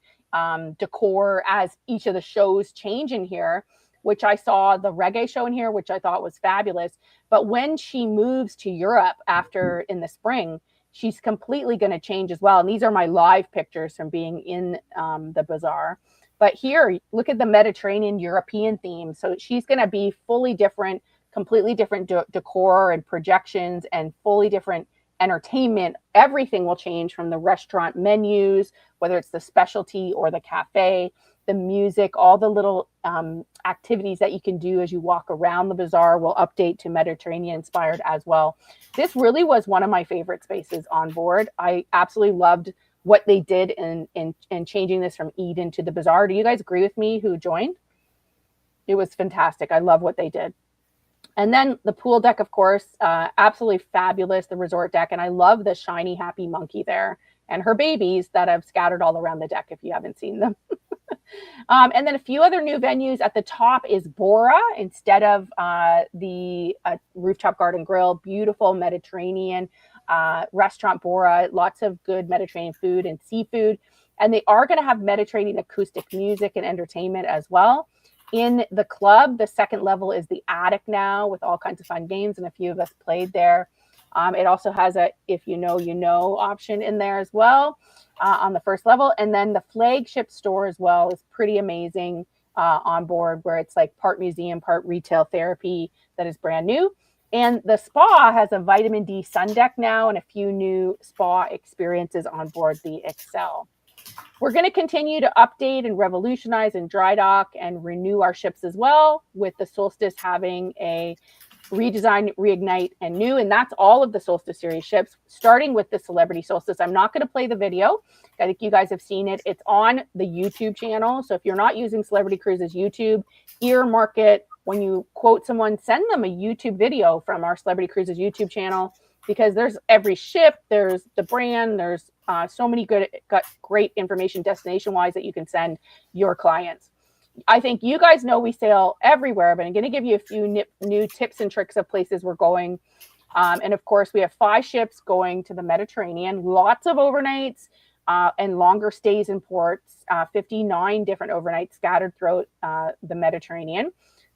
decor as each of the shows change in here, which I saw the reggae show in here, which I thought was fabulous. But when she moves to Europe in the spring, she's completely going to change as well. And these are my live pictures from being in the Bazaar. But here, look at the Mediterranean European theme. So she's going to be fully different, completely different decor and projections, and fully different entertainment. Everything will change, from the restaurant menus, whether it's the specialty or the cafe, the music, all the little activities that you can do as you walk around the Bazaar will update to Mediterranean inspired as well. This really was one of my favorite spaces on board. I absolutely loved what they did in changing this from Eden to the Bazaar. Do you guys agree with me who joined? It was fantastic. I love what they did. And then the pool deck, of course, absolutely fabulous, the resort deck. And I love the shiny, happy monkey there and her babies that have scattered all around the deck if you haven't seen them. And then a few other new venues. At the top is Bora instead of the Rooftop Garden Grill. Beautiful Mediterranean restaurant, Bora. Lots of good Mediterranean food and seafood. And they are going to have Mediterranean acoustic music and entertainment as well. in the club. The second level is the attic now, with all kinds of fun games, and a few of us played there. It also has a if you know option in there as well on the first level. And then the flagship store as well is pretty amazing on board, where it's like part museum, part retail therapy that is brand new. And the spa has a vitamin D sun deck now and a few new spa experiences on board the Excel. We're going to continue to update and revolutionize and dry dock and renew our ships as well, with the Solstice having a redesign, reignite, and new. And that's all of the Solstice series ships, starting with the Celebrity Solstice. I'm not going to play the video. I think you guys have seen it. It's on the YouTube channel. So if you're not using Celebrity Cruises YouTube, earmark it. When you quote someone, send them a YouTube video from our Celebrity Cruises YouTube channel, because there's every ship, there's the brand, there's so many great information destination-wise that you can send your clients. I think you guys know we sail everywhere, but I'm going to give you a few new tips and tricks of places we're going. And of course, we have 5 ships going to the Mediterranean, lots of overnights and longer stays in ports, 59 different overnights scattered throughout the Mediterranean.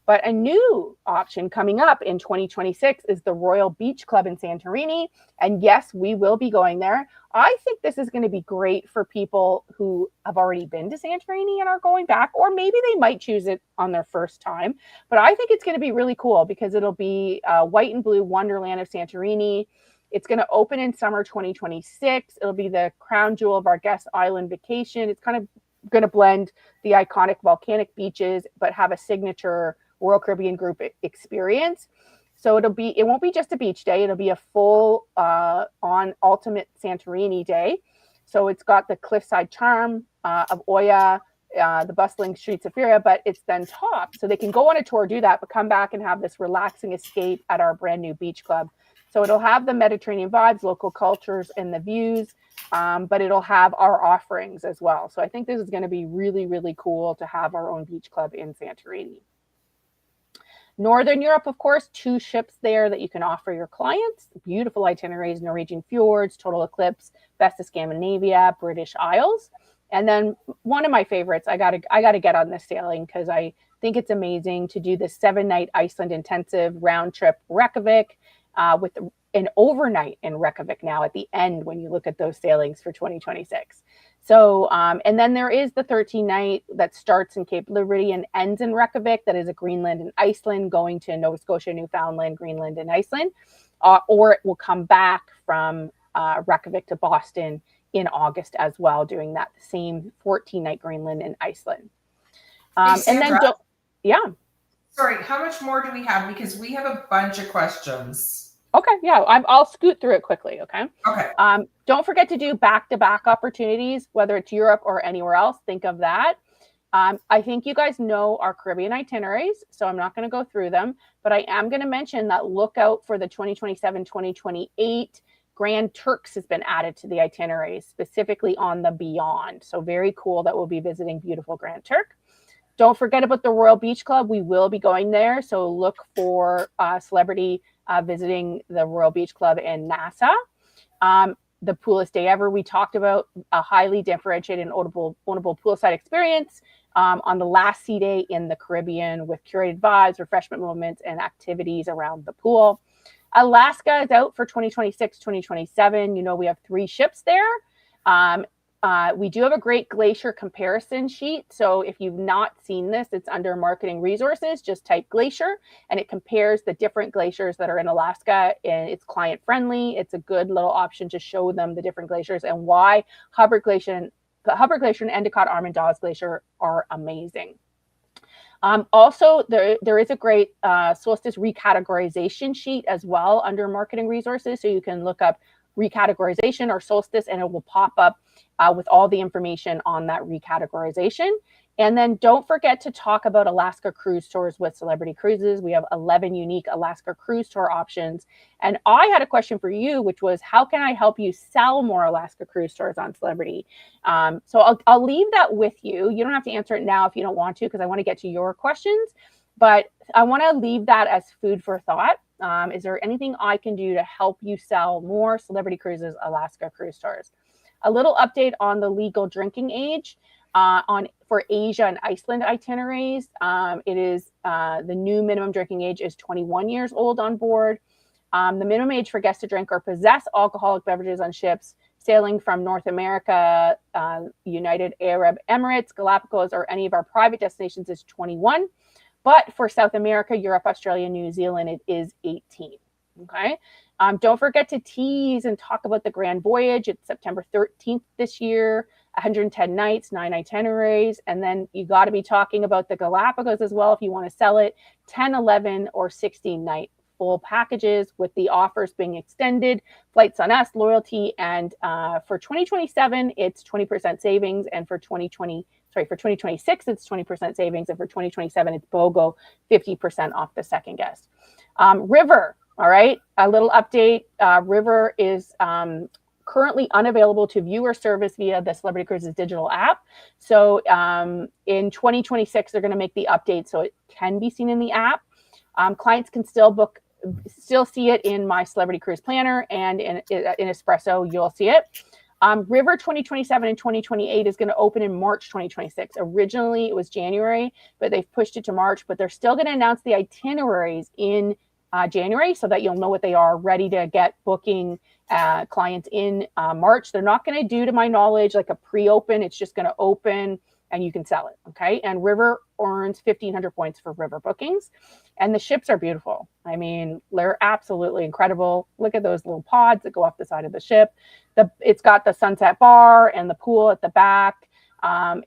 But a new option coming up in 2026 is the Royal Beach Club in Santorini. And yes, we will be going there. I think this is going to be great for people who have already been to Santorini and are going back, or maybe they might choose it on their first time. But I think it's going to be really cool because it'll be white and blue wonderland of Santorini. It's going to open in summer 2026. It'll be the crown jewel of our guest island vacation. It's kind of going to blend the iconic volcanic beaches, but have a signature Royal Caribbean group experience. So it won't be just a beach day. It'll be a full on ultimate Santorini day. So it's got the cliffside charm of Oya, the bustling streets of Fyria, but it's then topped. So they can go on a tour, do that, but come back and have this relaxing escape at our brand new beach club. So it'll have the Mediterranean vibes, local cultures, and the views, but it'll have our offerings as well. So I think this is going to be really, really cool to have our own beach club in Santorini. Northern Europe, of course, 2 ships there that you can offer your clients. Beautiful itineraries, Norwegian fjords, total eclipse, best of Scandinavia, British Isles. And then one of my favorites, I gotta get on this sailing because I think it's amazing to do this 7-night Iceland intensive round trip Reykjavik with an overnight in Reykjavik now at the end when you look at those sailings for 2026. So, and then there is the 13-night that starts in Cape Liberty and ends in Reykjavik. That is a Greenland and Iceland, going to Nova Scotia, Newfoundland, Greenland, and Iceland. Or it will come back from Reykjavik to Boston in August as well, doing that same 14-night Greenland and Iceland. Hey, Sandra, and then, yeah. Sorry, how much more do we have? Because we have a bunch of questions. Okay, yeah, I'll scoot through it quickly, okay? Okay. Don't forget to do back-to-back opportunities, whether it's Europe or anywhere else. Think of that. I think you guys know our Caribbean itineraries, so I'm not going to go through them, but I am going to mention that look out for the 2027-2028 Grand Turks has been added to the itineraries, specifically on the Beyond. So very cool that we'll be visiting beautiful Grand Turk. Don't forget about the Royal Beach Club. We will be going there, so look for celebrity visiting the Royal Beach Club in Nassau. The coolest day ever, we talked about a highly differentiated and ownable poolside experience on the last sea day in the Caribbean with curated vibes, refreshment moments, and activities around the pool. Alaska is out for 2026, 2027. You know, we have 3 ships there. We do have a great glacier comparison sheet. So if you've not seen this, it's under marketing resources. Just type glacier and it compares the different glaciers that are in Alaska, and it's client friendly. It's a good little option to show them the different glaciers and why Hubbard Glacier and Endicott Armand Dawes Glacier are amazing. Also, there is a great solstice recategorization sheet as well under marketing resources. So you can look up recategorization or solstice and it will pop up with all the information on that recategorization. And then don't forget to talk about Alaska cruise tours with Celebrity Cruises. We have 11 unique Alaska cruise tour options. And I had a question for you, which was, how can I help you sell more Alaska cruise tours on Celebrity? So I'll leave that with you. You don't have to answer it now if you don't want to, because I want to get to your questions. But I want to leave that as food for thought. Is there anything I can do to help you sell more Celebrity Cruises Alaska cruise tours? A little update on the legal drinking age. for Asia and Iceland itineraries. It is the new minimum drinking age is 21 years old on board. The minimum age for guests to drink or possess alcoholic beverages on ships sailing from North America, United Arab Emirates, Galapagos, or any of our private destinations is 21. But for South America, Europe, Australia, New Zealand, it is 18. Okay. Don't forget to tease and talk about the Grand Voyage. It's September 13th this year, 110 nights, 9 itineraries. And then you got to be talking about the Galapagos as well if you want to sell it, 10, 11, or 16 night full packages with the offers being extended, flights on us, loyalty. And for 2027, it's 20% savings. And for 2026, it's 20% savings. And for 2027, it's BOGO, 50% off the second guest. River. All right, a little update. River is currently unavailable to view or service via the Celebrity Cruises digital app. So in 2026, they're going to make the update so it can be seen in the app. Clients can still see it in My Celebrity Cruise Planner, and in Espresso, you'll see it. River 2027 and 2028 is going to open in March 2026. Originally, it was January, but they've pushed it to March. But they're still going to announce the itineraries in January so that you'll know what they are, ready to get booking clients in March. They're not going to do, to my knowledge, like a pre-open. It's just going to open and you can sell it. Okay. And River earns 1,500 points for River bookings. And the ships are beautiful. I mean, they're absolutely incredible. Look at those little pods that go off the side of the ship. It's got the sunset bar and the pool at the back.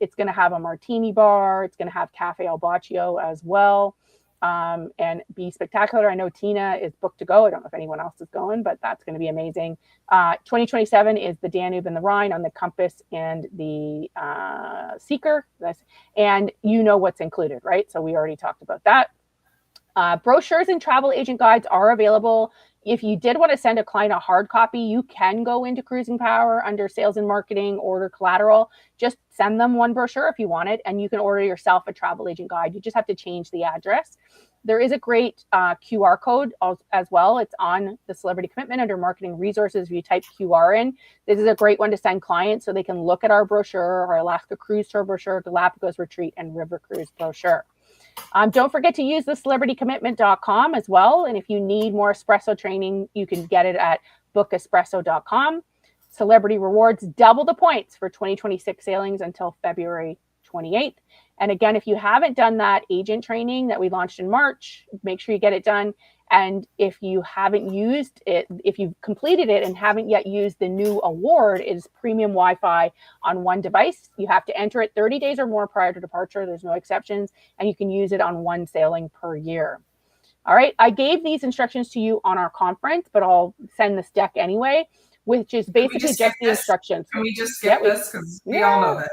It's going to have a martini bar. It's going to have Cafe Al Baccio as well. And be spectacular. I know Tina is booked to go. I don't know if anyone else is going, but that's going to be amazing. 2027 is the Danube and the Rhine on the Compass and the Seeker. And you know what's included, right? So we already talked about that. Brochures and travel agent guides are available. If you did want to send a client a hard copy, you can go into Cruising Power under sales and marketing, order collateral. Just send them one brochure if you want it, and you can order yourself a travel agent guide. You just have to change the address. There is a great QR code as well. It's on the Celebrity Commitment under marketing resources. If you type QR in, this is a great one to send clients so they can look at our brochure, our Alaska Cruise Tour brochure, Galapagos Retreat, and River Cruise brochure. Don't forget to use the celebritycommitment.com as well. And if you need more espresso training, you can get it at bookespresso.com. Celebrity Rewards double the points for 2026 sailings until February 28th. And again, if you haven't done that agent training that we launched in March, make sure you get it done. And if you haven't used it, if you've completed it and haven't yet used the new award, it is premium Wi-Fi on one device. You have to enter it 30 days or more prior to departure. There's no exceptions. And you can use it on one sailing per year. All right. I gave these instructions to you on our conference, but I'll send this deck anyway, which is basically just the instructions. Can we just skip this? Because we all know this.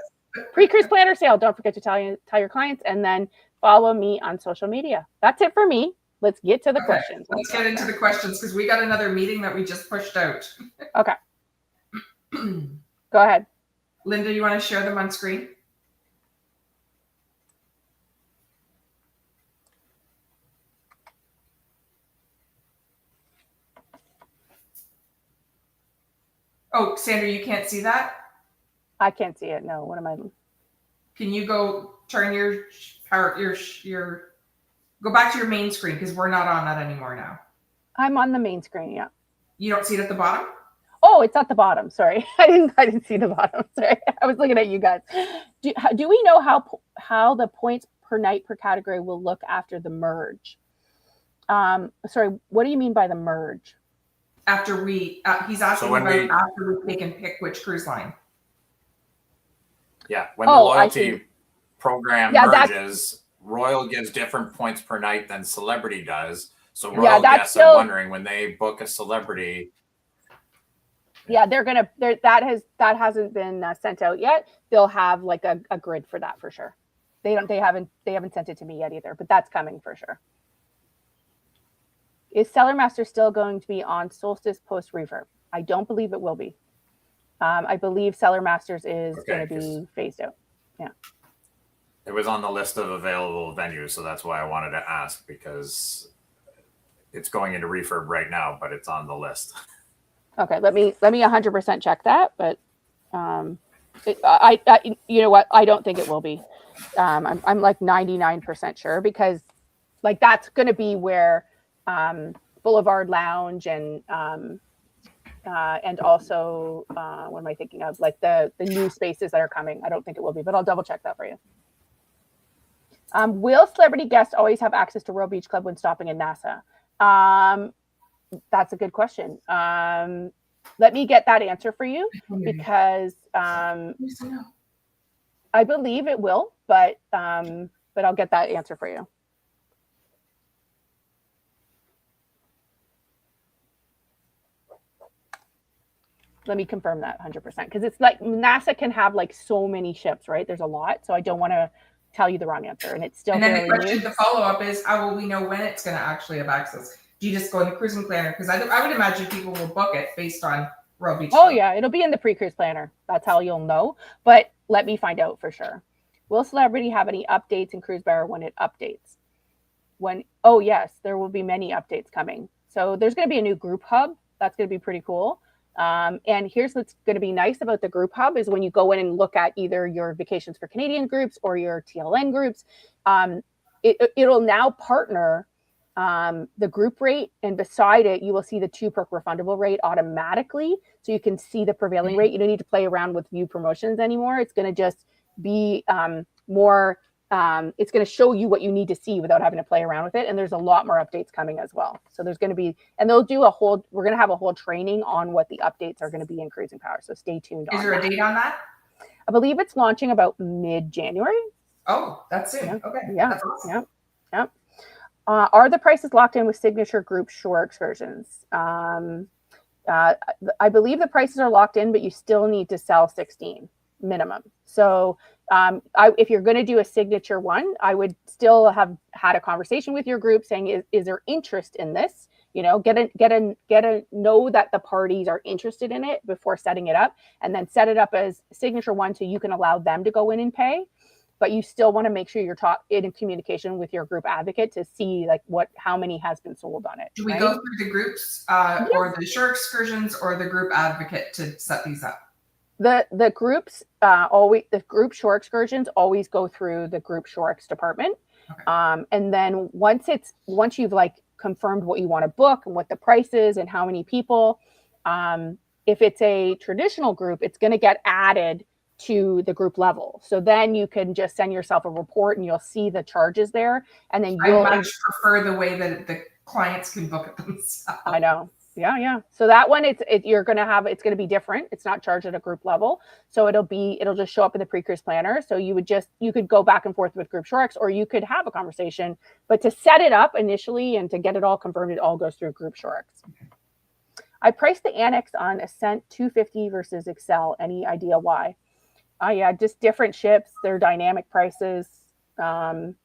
Pre-cruise planner sale. Don't forget to tell your clients, and then follow me on social media. That's it for me. Let's get to the questions. Let's get into the questions because we got another meeting that we just pushed out. Okay. Go ahead. Linda, you want to share them on screen? Oh, Sandra, you can't see that? I can't see it. No. What am I? Can you go turn your go back to your main screen because we're not on that anymore now. I'm on the main screen. Yeah. You don't see it at the bottom? Oh, it's at the bottom. Sorry, I didn't see the bottom. Sorry, I was looking at you guys. Do we know how the points per night per category will look after the merge? Sorry, what do you mean by the merge? After he's asking after we pick and pick which cruise line. Yeah, when the loyalty program merges, Royal gives different points per night than Celebrity does. So Royal guests are wondering when they book a Celebrity. Yeah, that hasn't been sent out yet. They'll have like a grid for that for sure. They haven't sent it to me yet either, but that's coming for sure. Is Cellar Master still going to be on Solstice post refurb? I don't believe it will be. I believe Cellar Masters is going to be phased out. Yeah. It was on the list of available venues, so that's why I wanted to ask because it's going into refurb right now, but it's on the list. Okay, let me 100% check that, but You know what? I don't think it will be. I'm like 99% sure, because like that's going to be where Boulevard Lounge and also what am I thinking of? Like the new spaces that are coming. I don't think it will be, but I'll double check that for you. Will celebrity guests always have access to Royal Beach Club when stopping in NASA? That's a good question. Let me get that answer for you, because I believe it will, but I'll get that answer for you. Let me confirm that 100%, because it's like NASA can have like so many ships, right? There's a lot, so I don't want to tell you the wrong answer, and it's still. And then the question, the follow up is, how will we know when it's going to actually have access? Do you just go in the cruising planner? Because I would imagine people will book it based on Royal Beach. Oh yeah, it'll be in the pre-cruise planner. That's how you'll know. But let me find out for sure. Will celebrity have any updates in Cruise Bar when it updates? Oh yes, there will be many updates coming. So there's going to be a new group hub. That's going to be pretty cool. And here's what's going to be nice about the group hub is when you go in and look at either your Vacations for Canadian groups or your TLN groups, it'll now partner the group rate, and beside it, you will see the 2-perk refundable rate automatically. So you can see the prevailing rate. You don't need to play around with view promotions anymore. It's going to just be more, it's going to show you what you need to see without having to play around with it. And there's a lot more updates coming as well. So there's going to be, and they'll do we're going to have a whole training on what the updates are going to be in Cruising Power. So stay tuned. Is there a date on that? I believe it's launching about mid-January. Oh, that's soon. Yeah. Okay. Yeah. That's awesome. Yeah. Are the prices locked in with signature group shore excursions? I believe the prices are locked in, but you still need to sell 16 minimum. So if you're going to do a signature one, I would still have had a conversation with your group saying, is there interest in this? You know, get a know that the parties are interested in it before setting it up, and then set it up as signature one so you can allow them to go in and pay. But you still want to make sure you're in communication with your group advocate to see like how many has been sold on it. Do we go through the groups or the shore excursions or the group advocate to set these up? The groups the group shore excursions always go through the group shore ex department. Okay. And then once you've like confirmed what you want to book and what the price is and how many people, if it's a traditional group, it's going to get added to the group level. So then you can just send yourself a report and you'll see the charges there. And then I much prefer the way that the clients can book it themselves. I know. Yeah. So that one, it's going to be different. It's not charged at a group level. So it'll just show up in the pre-cruise planner. So you could go back and forth with Group Shorex, or you could have a conversation, but to set it up initially and to get it all confirmed, it all goes through Group Shorex. Okay. I priced the Annex on Ascent 250 versus Excel. Any idea why? Yeah, just different ships, their dynamic prices. And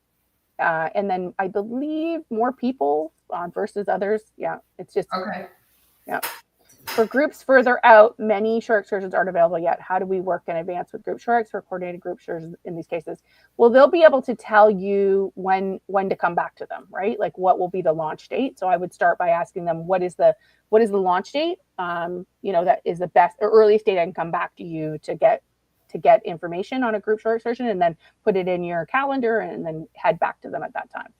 then I believe more people versus others. Yeah, it's just. Okay. Yeah. For groups further out, many shore excursions aren't available yet. How do we work in advance with Group Shorex for coordinated group excursions in these cases? Well, they'll be able to tell you when to come back to them, right? Like what will be the launch date. So I would start by asking them, what is the launch date? That is the best or earliest date I can come back to you to get information on a group shore excursion, and then put it in your calendar and then head back to them at that time.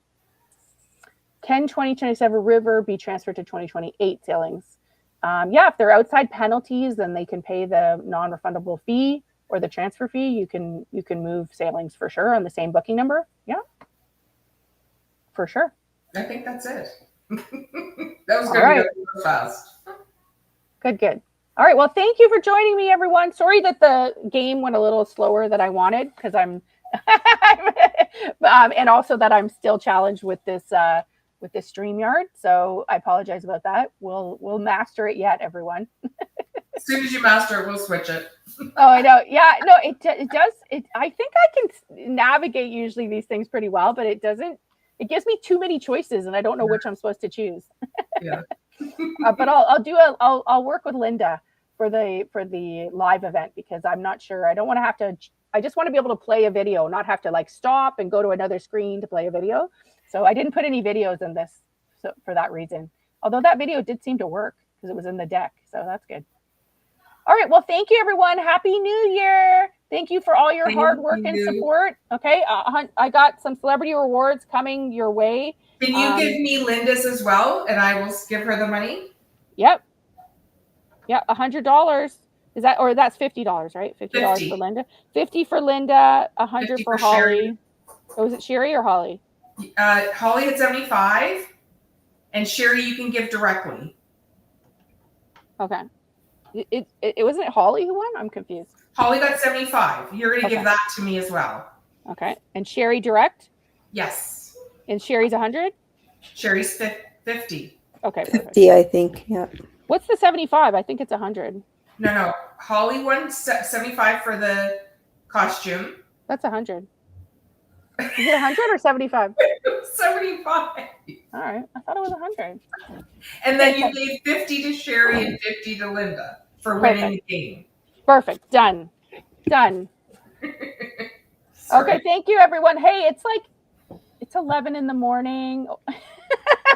Can 2027 River be transferred to 2028 sailings? Yeah, if they're outside penalties, then they can pay the non-refundable fee or the transfer fee. You can move sailings for sure on the same booking number. Yeah, for sure. I think that's it. That was going to be fast. Good. All right. Well, thank you for joining me, everyone. Sorry that the game went a little slower than I wanted, because I'm, and also that I'm still challenged with this StreamYard. So I apologize about that. We'll master it yet, everyone. As soon as you master it, we'll switch it. Oh, I know. Yeah. No, it does. I think I can navigate usually these things pretty well, but it doesn't. It gives me too many choices, and I don't know which I'm supposed to choose. Yeah. But I'll work with Linda for the live event, because I'm not sure. I don't want to have to. I just want to be able to play a video, not have to like stop and go to another screen to play a video. So I didn't put any videos in this for that reason. Although that video did seem to work because it was in the deck, so that's good. All right. Well, thank you, everyone. Happy New Year. Thank you for all your hard work and support. Okay. I got some celebrity rewards coming your way. Can you give me Linda's as well, and I will give her the money? Yep. Yep. $100. Is that, or that's $50, right? $50 for Linda. 50 for Linda. 100 for Holly. Sherry. Oh, was it Sherry or Holly? Holly at 75, and Sherry you can give directly. Okay. It wasn't Holly who won? I'm confused. Holly got 75. You're going to give that to me as well. Okay. And Sherry direct? Yes. And Sherry's 100? Sherry's 50. Okay. 50, I think. Yeah. What's the 75? I think it's 100. No. Holly won 75 for the costume. That's 100. Is it 100 or 75? 75. All right. I thought it was 100. And then you gave 50 to Sherry and 50 to Linda for winning the game. Perfect. Done. Okay. Thank you, everyone. Hey, it's 11 in the morning.